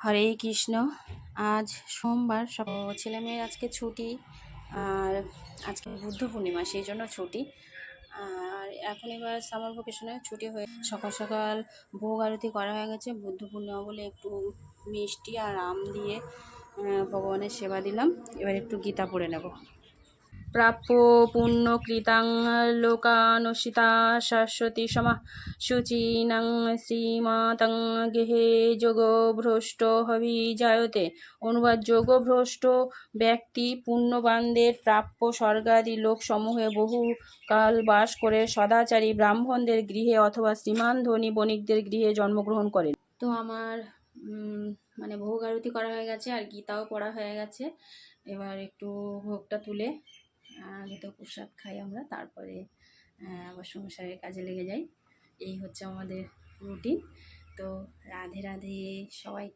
হরে কৃষ্ণ। আজ সোমবার, সব ছেলেমেয়ের আজকে ছুটি। আর আজকে বুদ্ধ পূর্ণিমা, সেই জন্য ছুটি। আর এখন এবার সামার ভ্যাকেশনে ছুটি হয়ে সকাল সকাল ভোগ আরতি করা হয়ে গেছে। বুদ্ধ পূর্ণিমা বলে একটু মিষ্টি আর আম দিয়ে ভগবানের সেবা দিলাম। এবার একটু গীতা পড়ে নেব। প্রাপ্য পুণ্যকৃতাং লোকানুসিতা শাশ্বতী সমা শুচিনাং শ্রীমাতং গেহে যোগভ্রষ্ট হবিজায়তে। অনুবাদ: যোগভ্রষ্ট ব্যক্তি পুণ্যবানদের প্রাপ্য স্বর্গাদি লোকসমূহে বহুকাল বাস করে সদাচারী ব্রাহ্মণদের গৃহে অথবা শ্রীমান ধনী বণিকদের গৃহে জন্মগ্রহণ করেন। তো আমার ভোগ আরতি করা হয়ে গেছে আর গীতাও পড়া হয়ে গেছে। এবার একটু ভোগটা তুলে আগে তো প্রসাদ খাই আমরা, তারপরে আবার সংসারের কাজে লেগে যাই। এই হচ্ছে আমাদের রুটিন। তো রাধে রাধে সবাই।